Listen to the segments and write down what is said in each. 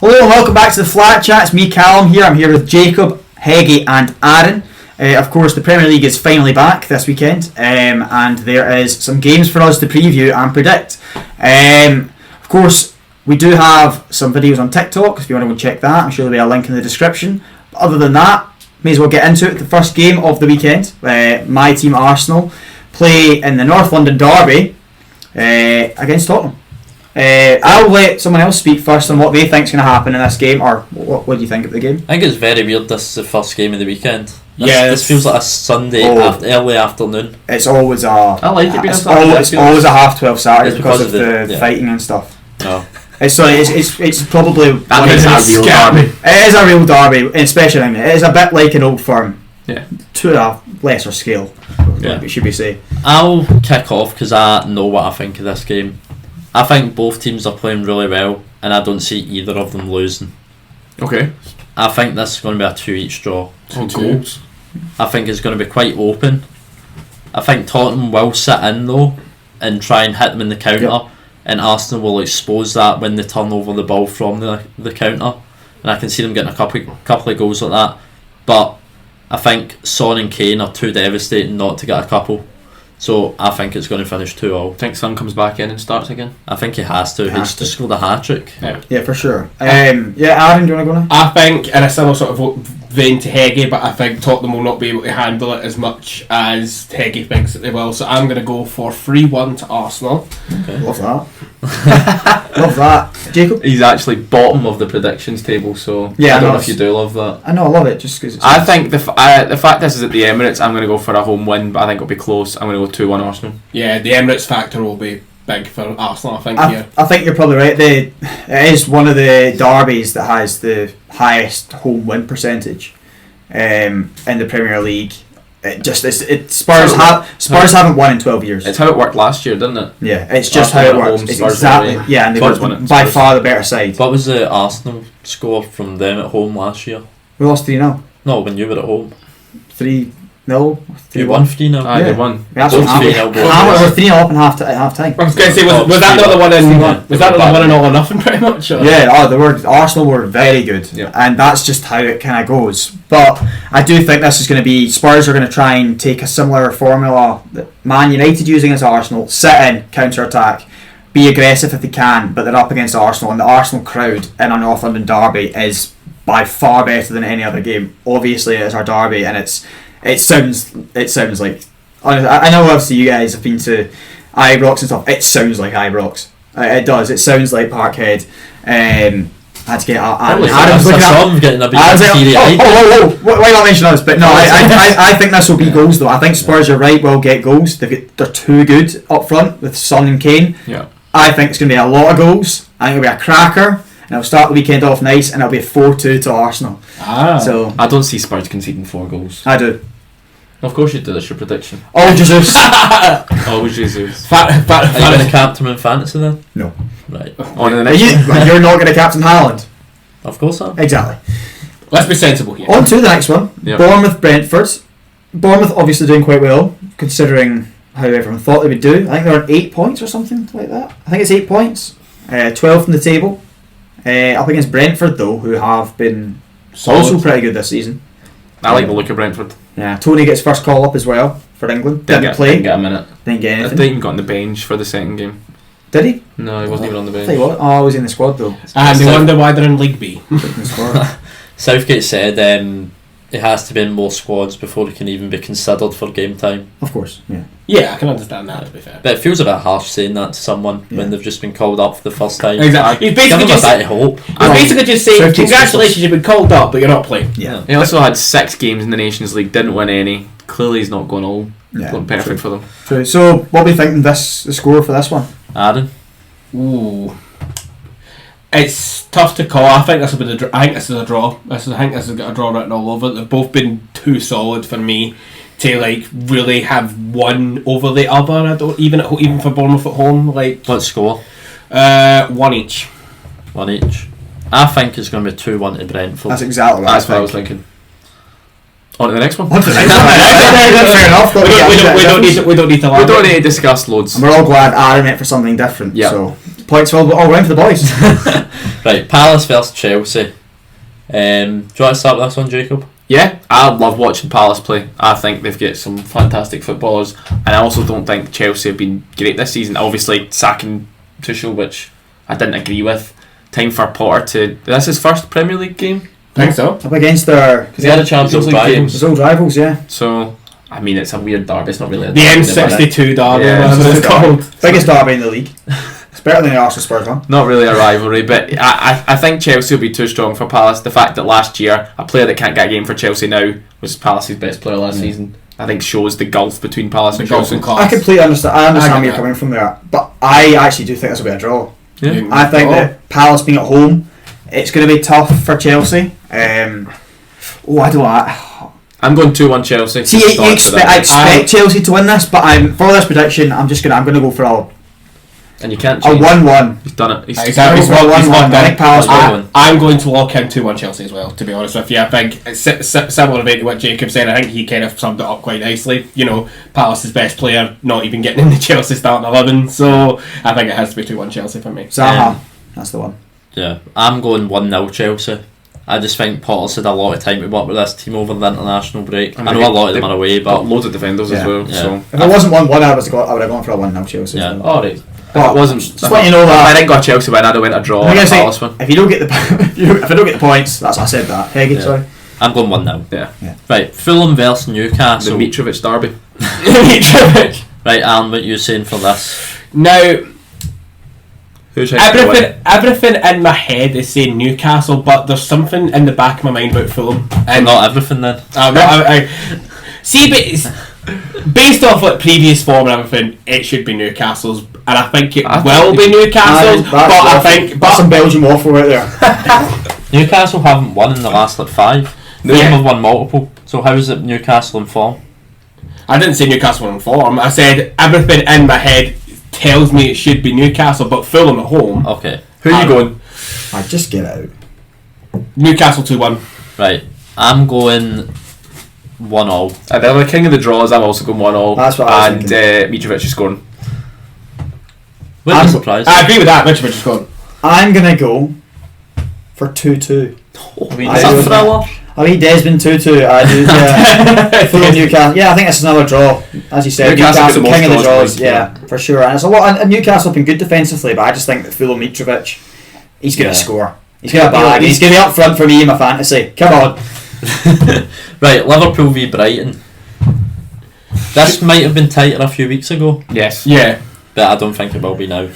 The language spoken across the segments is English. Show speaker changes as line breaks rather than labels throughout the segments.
Hello and welcome back to the Flat Chat. It's me, Callum, here. I'm here with Jacob, Heggie and Aaron. Of course, the Premier League is finally back this weekend, and there is some games for us to preview and predict. Of course, we do have some videos on TikTok, if you want to go check that. I'm sure there'll be a link in the description. But other than that, may as well get into it. The first game of the weekend, my team Arsenal play in the North London Derby against Tottenham. I'll let someone else speak first on what they think is going to happen in this game, or what do you think of the game?
I think it's very weird this is the first game of the weekend. This feels like a Sunday early afternoon.
It's always
I like it being
it's always a 12:30 Saturday because of the fighting and stuff.
No.
It's probably
that is a real derby.
It is a real derby, especially in England. It is a bit like an Old Firm, to a lesser scale. Should we say?
I'll kick off because I know what I think of this game. I think both teams are playing really well, and I don't see either of them losing.
Okay.
I think this is going to be a 2-each draw.
Two goals.
I think it's going to be quite open. I think Tottenham will sit in though and try and hit them in the counter, and Arsenal will expose that when they turn over the ball from the counter, and I can see them getting a couple of goals like that. But I think Son and Kane are too devastating not to get a couple. So I think it's going to finish 2-2.
Think Son comes back in and starts again?
I think he has to. He's just scored a hat-trick.
Yeah, for sure. Aaron, do you want to go now?
I think, in a similar sort of vein to Heggie, but I think Tottenham will not be able to handle it as much as Heggie thinks that they will. So I'm going to go for 3-1 to Arsenal.
Okay.
Love that. Love that. Jacob?
He's actually bottom of the predictions table, so I don't know if you do love that.
I know, I love it, just because
I think the fact this is at the Emirates, I'm going to go for a home win, but I think it'll be close. I'm going to go 2-1 Arsenal.
Yeah, the Emirates factor will be big for Arsenal, I think.
I think you're probably right. It is one of the derbies that has the highest home win percentage in the Premier League. Spurs haven't won in 12 years.
It's how it worked last year, didn't it?
Yeah, it's just how it works. It's exactly. Yeah, and they were by far the better side.
What was the Arsenal score from them at home last year?
We lost 3-0.
No, when you were at home.
3-0.
You won 3-0.
Aye, they won.
That's what happened. We were 3-0 up in half time.
I was going to say, was that not the one in? Was that not the one in All or Nothing, pretty much? Or?
Yeah. Arsenal were very good, and that's just how it kind of goes. But I do think this is going to be Spurs are going to try and take a similar formula that Man United using as Arsenal: sit in, counter attack, be aggressive if they can, but they're up against Arsenal, and the Arsenal crowd in a North London derby is by far better than any other game. Obviously, it's our derby, and it sounds like, I know obviously you guys have been to Ibrox and stuff. It sounds like Ibrox. It does. It sounds like Parkhead. I had to get Adam's looking at. Why not mention us? But no, I think this will be goals though. I think Spurs, you're right, will get goals. They're too good up front with Son and Kane.
Yeah.
I think it's going to be a lot of goals. I think it'll be a cracker. And it'll start the weekend off nice, and it'll be a 4-2 to Arsenal. So
I don't see Spurs conceding 4 goals.
I do.
Of course you do. That's your prediction.
Oh, Jesus!
Oh, Jesus!
Are you going to captain him in fantasy then?
No.
Right.
On to the next one.
You're not going to captain Haaland.
Of course I am.
Exactly.
Let's be sensible here.
On to the next one.
Yep.
Bournemouth Brentford. Bournemouth obviously doing quite well, considering how everyone thought they would do. I think they're on 8 points or something like that. I think it's 8 points. 12th in the table. Up against Brentford though, who have been also pretty good this season.
I like the look of Brentford.
Yeah, Tony gets first call up as well for England. Didn't play.
Didn't get a minute.
Didn't get
I
anything.
think he got on the bench for the second game.
Did he?
No, he wasn't even on the bench.
Tell you what, I was in the squad though.
And they wonder why they're in League B.
Southgate said it has to be in more squads before it can even be considered for game time.
Of course, yeah.
Yeah, I can understand that, to be fair.
But it feels a bit harsh saying that to someone when they've just been called up for the first time.
Exactly. He's
Give
basically
them a
just
bit of hope.
basically just saying, congratulations, you've been called up, but you're not playing.
Yeah.
He also had 6 games in the Nations League, didn't win any. Clearly he's not going all. Going perfect for them.
True. So, what are we thinking the score for this one?
Aaron?
Ooh. It's tough to call. I think this will be I think this is a draw. I think this has got a draw written all over it. They've both been too solid for me to really have one over the other. I don't even for Bournemouth at home.
Let's score.
1 each.
1 each. I think it's going to be 2-1 to Brentford.
That's exactly
what I was thinking. On to the next one.
Fair enough.
We don't need to.
We don't need to discuss loads.
And we're all glad Aaron went for something different.
Yep.
So Points all round for the boys.
Right, Palace versus Chelsea. Do you want to start with this one, Jacob?
Yeah, I love watching Palace play. I think they've got some fantastic footballers, and I also don't think Chelsea have been great this season. Obviously, sacking Tuchel, which I didn't agree with. Time for Potter to... That's his first Premier League game?
I think so.
Up against their...
Because he had a Champions League game.
His old rivals, yeah.
So, I mean, it's a weird derby. It's not really a
The
derby.
M62 derby,
Yeah,
whatever it's called.
Biggest derby in the league. It's better than the Arsenal Spurs one.
Not really a rivalry, but I think Chelsea will be too strong for Palace. The fact that last year a player that can't get a game for Chelsea now was Palace's best player last season, I think shows the gulf between Palace and Chelsea.
I completely understand. I understand where you're coming from there, but I actually do think this will be a draw.
Yeah.
I think that Palace being at home, it's going to be tough for Chelsea. I don't know.
I'm going 2-1 Chelsea.
See, I expect Chelsea to win this, but for this prediction, I'm going to go for
and you can't
a
change.
1-1.
He's done it. He's
Exactly.
He's 1-1. I think Palace will win.
I'm going to lock in 2-1 Chelsea as well, to be honest with you. I think it's similar to what Jacob said. I think he kind of summed it up quite nicely. You know, Palace's best player not even getting in the Chelsea starting 11, so I think it has to be 2-1 Chelsea for me.
Zaha, that's the one.
Yeah, I'm going 1-0 Chelsea. I just think Potter's had a lot of time to work with this team over the international break. I know a lot of them are away, but
loads of defenders as well.
Yeah.
So
If it wasn't 1-1, I would have gone for a 1-0 Chelsea.
Yeah.
alright.
But
It wasn't.
just let you know that.
If I didn't go Chelsea win, I'd have went a draw.
I'm gonna say,
Palace win.
if you don't get if I don't get the points, that's I said that. Heggie, sorry.
I'm going 1-0.
Yeah.
Right, Fulham versus
The
Newcastle.
Mitrovic derby.
Right, Alan, what you saying for this?
Now,
Who's
everything in my head is saying Newcastle, but there's something in the back of my mind about Fulham.
And not everything then.
See, but based off like previous form and everything, it should be Newcastle's, and I think it will be Newcastle's. But I think
that's some Belgian waffle right there.
Newcastle haven't won in the last 5. Fulham have won multiple. So how is it Newcastle in form?
I didn't say Newcastle in form. I said everything in my head tells me it should be Newcastle, but Fulham at home.
Okay.
Who are you going?
I just get out.
Newcastle 2-1.
Right. I'm going 1-0.
They're the king of the draws. I'm also going 1-0.
That's what I was
and
thinking.
Mitrovic is scoring.
Wouldn't be surprised.
I agree with that. Mitrovic is scoring.
I'm gonna go for 2-2.
I mean,
I
is that
do.
thriller?
I mean, Desmond 2-2. I do. Yeah. Fulham Newcastle. Yeah, I think it's another draw. As you said,
Newcastle
Newcastle
get the
king of the
most
draws.
draws,
Yeah, for sure. And it's a lot. And Newcastle have been good defensively, but I just think that Fulham Mitrovic, he's gonna score. He's gonna bag. He's gonna be up front for me in my fantasy. Come on.
Right, Liverpool v Brighton. This might have been tighter a few weeks ago,
Yes.
Yeah.
but I don't think it will be now.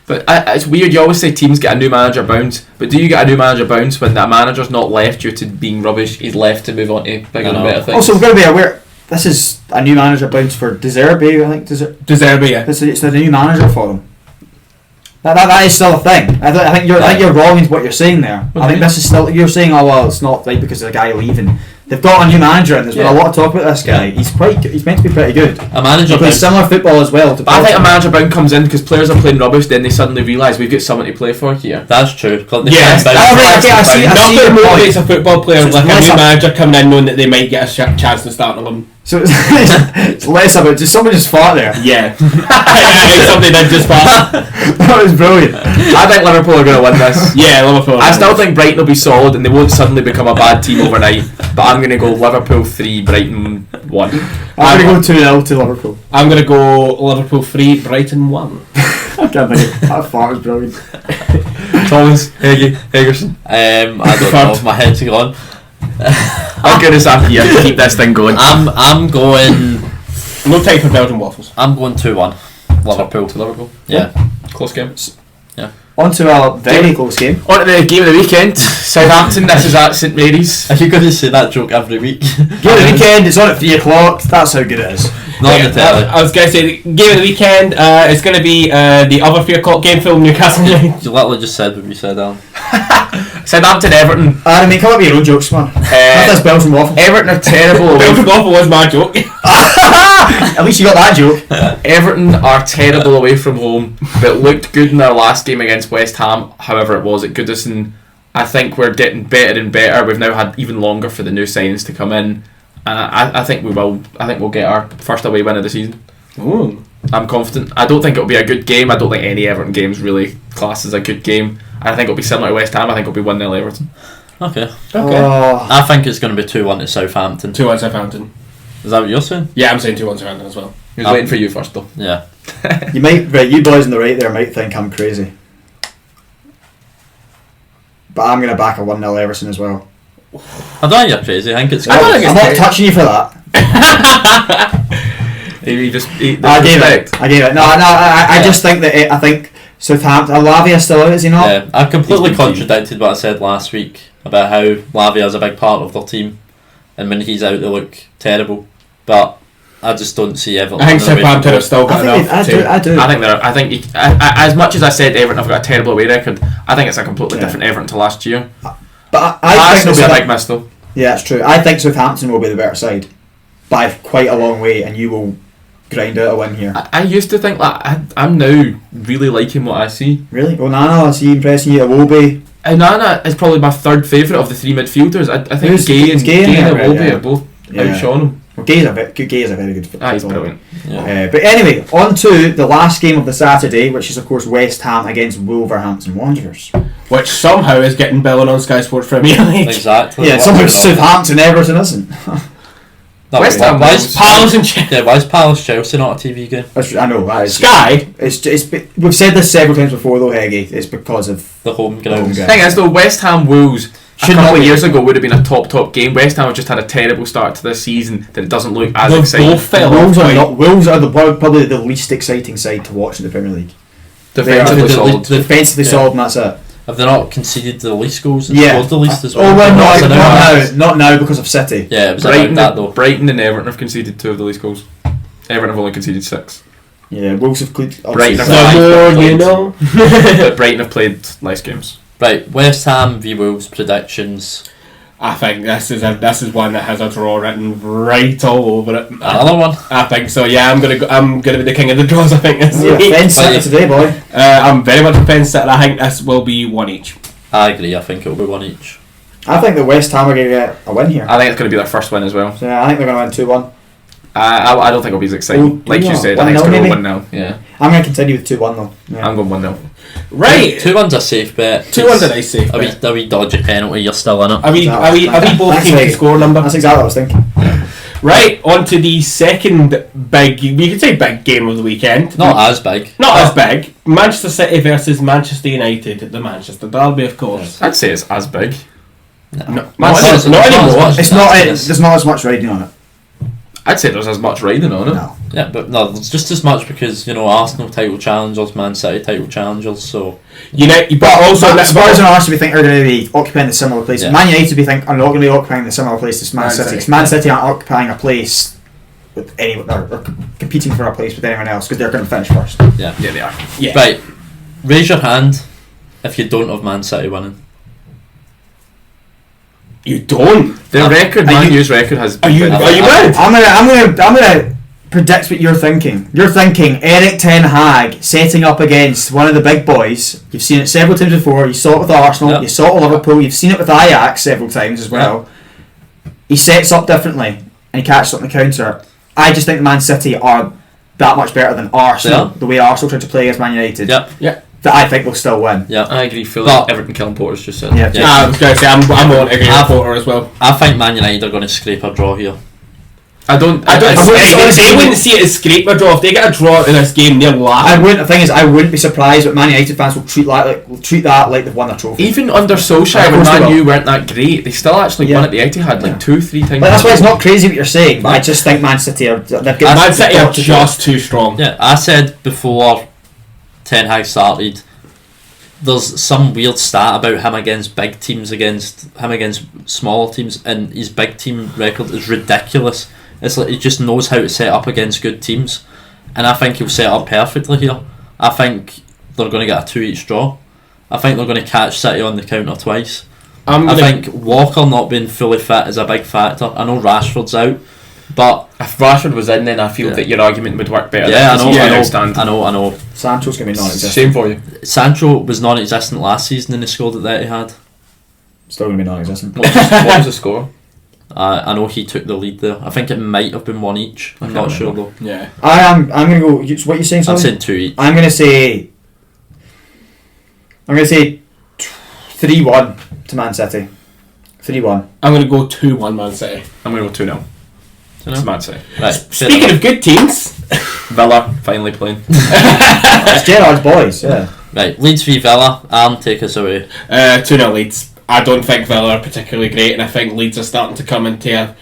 But it's weird. You always say teams get a new manager bounce, but do you get a new manager bounce when that manager's not left due to being rubbish? He's left to move on to bigger and better things.
Also, we've got to be aware. This is a new manager bounce for Derby. I think
Derby, yeah.
it's a new manager for them. That is still a thing. I think you're wrong in what you're saying there. I think this is still, you're saying, oh well, it's not right because of the guy leaving. They've got a new manager and there's been a lot of talk about this guy. He's meant to be pretty good.
A manager
He plays similar football as well.
But I think a manager bounce comes in because players are playing rubbish. Then they suddenly realise we've got someone to play for here.
That's true.
Yeah, nothing motivates a football player
So
like a new manager coming in knowing that they might get a chance to start on them.
So it's less about just someone just fought there.
Yeah. Somebody did just fart.
That was brilliant.
I think Liverpool are going to win this.
Yeah, Liverpool.
I still think Brighton will be solid and they won't suddenly become a bad team overnight. But I'm going to go Liverpool 3, Brighton 1.
I'm going to go 2-0 to Liverpool.
I'm going to go Liverpool 3, Brighton 1.
I can't believe it. That fart was brilliant.
Thomas, Hegerson.
I don't know. My head's gone.
I'm going to have to keep this thing going.
I'm going.
No time for Belgian waffles.
I'm going 2-1. Liverpool.
To Liverpool.
Yeah.
Close game.
On to a very close game.
On to the game of the weekend. Southampton. This is at St Mary's.
Are you going to say that joke every week?
Game of the weekend, it's on at 3 o'clock. That's how good it is.
Not on the telly.
I was going to say, the game of the weekend, it's going to be the other 3 o'clock game, Fulham Newcastle.
You literally just said what you said, Alan.
Southampton, Everton.
I mean, come up with your own jokes, man. That's Belgian waffle.
Everton are terrible.
Belgian waffle was my joke.
At least you got that joke.
Everton are terrible away from home, but looked good in their last game against West Ham. However, it was at Goodison. I think we're getting better and better. We've now had even longer for the new signings to come in. I think we will. I think we'll get our first away win of the season.
Ooh.
I'm confident. I don't think it'll be a good game. I don't think any Everton game's really classed as a good game. I think it'll be similar to West Ham. I think it'll be 1-0 Everton.
Okay.
Oh.
I think it's going to be 2-1 to Southampton.
2-1 Southampton.
Is that what you're saying?
Yeah, I'm saying 2-1 Southampton as well.
He was waiting for you first, though.
Yeah.
You boys on the right there might think I'm crazy, but I'm going to back a 1-0 Everton as well.
I don't think you're crazy. I think it's.
I'm not touching you for that.
I gave
it. No. I just think that I think Southampton. Lavia still out, is he not?
Yeah, I completely contradicted what I said last week about how Lavia is a big part of their team, and when he's out, they look terrible. But I just don't see Everton.
I think Southampton have still got enough.
I do.
I think as much as I said Everton have got a terrible away record, I think it's a completely different Everton to last year.
But I think
it'll be a big miss though.
Yeah, it's true. I think Southampton will be the better side by quite a long way, and you will grind out a win here.
I used to think that. I'm now really liking what I see.
Really? Onana, is he impressing you? Iwobi?
Onana is probably my third favourite of the three midfielders. I think Gay and Iwobi are both outshone him.
Well, Gay is a very good footballer.
He's brilliant.
Yeah.
But anyway, on to the last game of the Saturday, which is of course West Ham against Wolverhampton Wanderers.
Which somehow is getting billing on Sky Sports Premier League.
Exactly.
Yeah, somehow Southampton Everton isn't.
West Ham
Palace and Chelsea.
Yeah, why is Palace Chelsea not a TV game?
I know. That is,
Sky.
We've said this several times before though, Heggie. It's because of
The home ground.
The thing is though, West Ham Wolves a couple of years ago would have been a top game. West Ham have just had a terrible start to this season that it doesn't look as exciting.
Wolves are probably the least exciting side to watch in the Premier League.
Defensively solid.
Defensively solid, and that's it.
Have they not conceded the least goals and
Yeah.
scored the least as well?
Oh well, not now because of City.
Yeah, it was about that though.
Brighton and Everton have conceded 2 of the least goals. Everton have only conceded 6.
Yeah, Wolves have Brighton
But Brighton have played less games.
Right, West Ham v Wolves predictions.
I think this is one that has a draw written right all over it.
Another one.
I think so. Yeah, I'm gonna be the king of the draws. I think this week.
Defence City today, boy.
I'm very much defence City. I think this will be 1 each.
I agree. I think it'll be 1 each.
I think the West Ham are going to get a win here.
I think it's going to be their first win as well.
So, yeah, I think they're going to win 2-1.
I don't think it'll be as exciting. Like you said, I think it's going to go 1-0. Yeah.
I'm going to continue with 2-1 though. Yeah.
I'm going 1-0.
Right.
2-1's a safe bet.
2-1's a nice safe bet.
A wee dodgy penalty, you're still in it.
Are we both keeping the score number?
That's exactly what I was thinking.
Right, on to the second we could say big game of the weekend.
Not as big.
Not as big. Manchester City versus Manchester United, the Manchester Derby, of course.
I'd say it's as big.
No.
Not anymore.
There's not as much riding on it.
I'd say there's as much riding on it.
No.
Yeah, but no, there's just as much because, Arsenal title challengers, Man City title challengers, so...
But also, Spurs and Arsenal we think are going to be occupying the similar place.
Yeah.
Man United we think are not going to be occupying the similar place as Man City. Because Man City aren't occupying a place with anyone, or competing for a place with anyone else because they're going to finish first.
Yeah,
they are.
Yeah.
Right, raise your hand if you don't have Man City winning.
You don't?
Their record, Man U's record has...
Are you mad?
I'm gonna predict what you're thinking. You're thinking Eric Ten Hag setting up against one of the big boys. You've seen it several times before. You saw it with Arsenal.
Yep.
You saw it with Liverpool. You've seen it with Ajax several times as well. Yep. He sets up differently and he catches up on the counter. I just think Man City are that much better than Arsenal. The way Arsenal tried to play against Man United.
Yep.
That I think will still win.
Yeah,
I agree fully.
But
Everton killing Porter's just said.
Yeah.
I was going to say I'm on agree with Porter as well.
I think Man United are going to scrape a draw here.
I wouldn't see it as scrape a draw. If they get a draw in this game, they're laughing.
The thing is, I wouldn't be surprised, but Man United fans will treat that like they've won a trophy.
Even under Solskjaer, when Man U weren't that great, they still actually won at the Etihad 2-3 times.
But that's why it's not crazy what you're saying. But I just think Man City are
just too strong.
Yeah, I said before Ten Hag started, there's some weird stat about him against big teams, against smaller teams, and his big team record is ridiculous. It's like he just knows how to set up against good teams, and I think he'll set up perfectly here. I think they're going to get a 2 each draw. I think they're going to catch City on the counter twice. I think Walker not being fully fit is a big factor. I know Rashford's out, but
if Rashford was in, then I feel that your argument would work better.
Yeah, I know.
Sancho's going to be non-existent.
Shame for you.
Sancho was non-existent last season and he scored at the Etihad.
Still going to be non-existent.
What was the score?
I know he took the lead there. I think it might have been 1 each. I'm not sure though.
Yeah.
I'm going to go. What are you saying?
I'm
Sorry?
saying 2 each.
I'm going to say 3-1 to Man City. 3-1.
I'm going to go 2-1 Man City.
I'm going to go 2-0. It's Man City.
Right.
Speaking of good teams,
Villa finally playing.
It's Gerrard's boys, yeah.
Right, Leeds v Villa. Take us away.
2-0 Leeds. I don't think Villa are particularly great, and I think Leeds are starting to come into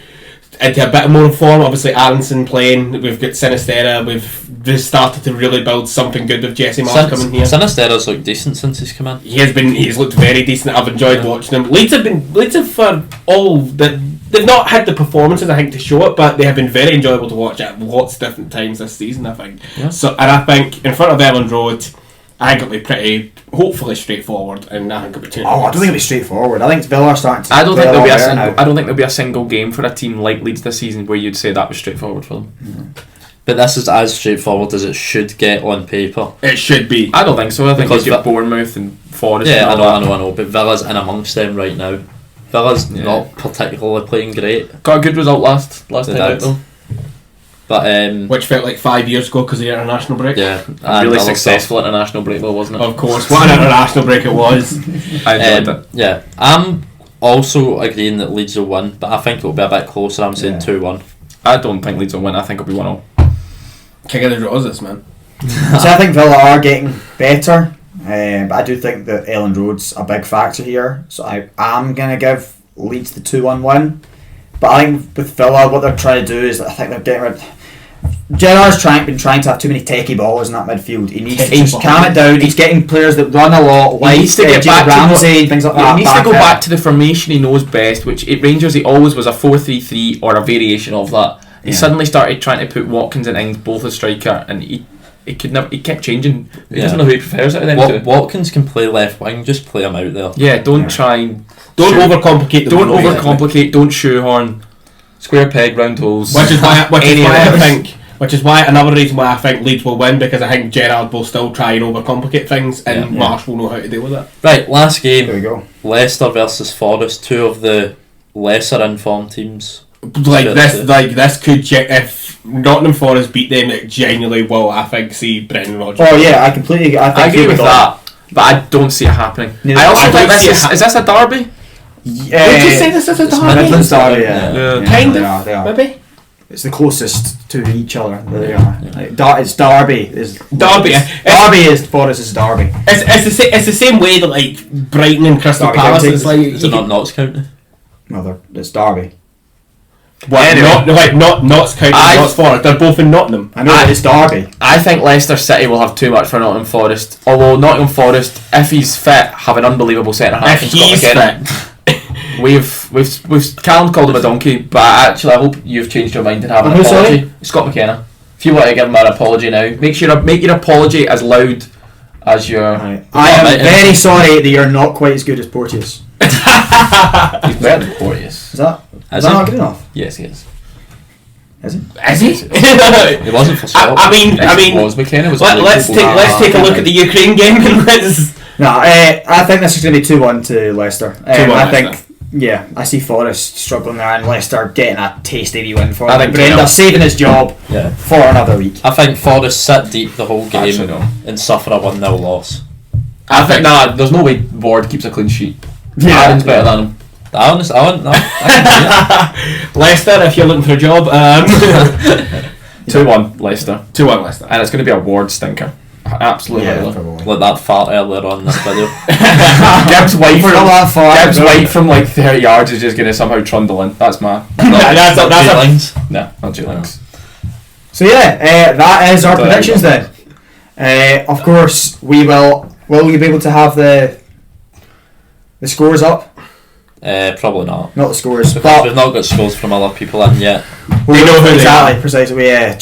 a bit more form. Obviously, Aronson playing. We've got Sinistera. We've started to really build something good with Jesse Marsh coming here.
Sinistera's looked decent since he's come in.
He's looked very decent. I've enjoyed watching him. Leeds have for all that. They've not had the performances, I think, to show it, but they have been very enjoyable to watch at lots of different times this season, I think.
Yeah.
So, and I think in front of Elland Road, I think it'll be pretty, hopefully straightforward, and I think it'll be 2-0.
I don't think it'll be straightforward. I think Villa are starting to.
I don't
play
think
a
there'll be
lot
a
better
single.
now.
I don't think there'll be a single game for a team like Leeds this season where you'd say that was straightforward for them.
But this is as straightforward as it should get on paper.
It should be.
I don't think so. I think
Because
you've got Bournemouth and Forest.
Yeah,
and
I
all
know. But Villa's in amongst them right now. Villa's not particularly playing great.
that. Got a good result last
They
time out
did.
though.
But
Which felt like 5 years ago because of the international break.
yeah,
A really
and other
successful international break though, wasn't it?
Of course, what an international break it was.
I enjoyed
stuff.
it.
Yeah, I'm also agreeing that Leeds will win, but I think it'll be a bit closer. I'm saying 2-1.
I don't think Leeds will win. I think it'll be 1-0.
King of the draws, this man.
So I think Villa are getting better, but I do think that Elland Road's a big factor here. So I am going to give Leeds the 2-1 win. But I think with Villa, what they're trying to do is, I think they're getting rid. Gerrard's been trying to have too many techie ballers in that midfield. He needs to just calm it down. He's getting players that run a lot, like
needs to get back to
Ramsey and things like that.
He needs to go
there.
back to the formation he knows best, which at Rangers he always was a 4-3-3 or a variation of that. He suddenly started trying to put Watkins and Ings both as striker, and he kept changing. He doesn't know who he prefers out of them two.
Watkins can play left wing. Just play him out there.
Yeah, don't try and
Don't overcomplicate.
don't overcomplicate. Don't shoehorn. Square peg, round holes.
Which is why another reason why I think Leeds will win, because I think Gerrard will still try and overcomplicate things, and Marsh will know how to deal with it.
Right, last game.
There we go.
Leicester versus Forest, two of the lesser informed teams.
This could if Nottingham Forest beat them, it genuinely will. I think see Brendan Rodgers.
Oh yeah, I completely. I think
I agree
he
with
would
that, but I don't see it happening.
Neither
I also
do
think
I.
is this a derby?
Yeah,
Would you say this is a derby?
Midlands derby, yeah.
Yeah.
Kind
they
of,
are, they are.
maybe.
It's the closest to each other. They are. Like, it's Derby.
Derby.
Derby is Forest is Derby.
It's the same way that like Brighton and Crystal
Derby
Palace
County.
is like.
Is it not Notts County?
Mother, it's Derby.
Not Notts County, Notts Forest. They're both in Nottingham.
I know it's Derby.
I think Leicester City will have too much for Nottingham Forest. Although Nottingham Forest, if he's fit, have an unbelievable centre half.
If he's fit.
We've Callum called him a donkey, but actually I hope you've changed your mind and have an
Who,
apology.
sorry?
Scott McKenna. If you want to give him an apology now, make your apology as loud as your.
Right. I am very sorry that you're not quite as good as Porteous.
He's better than Porteous.
Is that
Is
not
he?
good enough?
Yes, he is.
Is it?
Is he?
It wasn't for Scott.
I mean,
was McKenna was.
let's take a look at the Ukraine game and let's.
No, I think this is going to be 2-1 to Leicester.
2-1
I
Leicester.
think, yeah, I see Forest struggling there and Leicester getting a tasty wee win for
I
him.
think
Brenda
2-0.
saving his job for another week.
I think Forest sit deep the whole game
Actually, no.
and suffer a 1-0 loss.
I think there's no way Ward keeps a clean sheet.
Yeah.
Aaron's better than him.
I can see it.
Leicester, if you're looking for a job,
2-1 Leicester,
2-1 Leicester.
and it's going to be a Ward stinker. Absolutely.
Yeah,
hurler.
probably.
Like that fart earlier on in this video.
Gibbs White
We're not that far.
Gibbs White from like 30 yards is just going to somehow trundle in. That's my.
That's a-
Feelings.
No, not two links.
So yeah, that is our
There you
predictions
go.
then. Of course, we will you be able to have the scores up?
Probably not.
Not the scores,
Because
but
we've not got scores from other people in yet.
we
know who they
exactly, precisely. Yeah,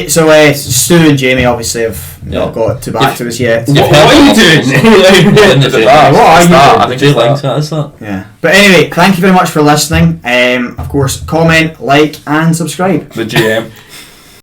so Stu and Jamie obviously have not got to back to us yet.
You've
What are you doing?
What
Is it that?
What are
Is
you
that?
doing?
I think
Two
it's
links,
that.
that is that.
Yeah, but anyway, thank you very much for listening. Of course, comment, like, and subscribe.
The GM.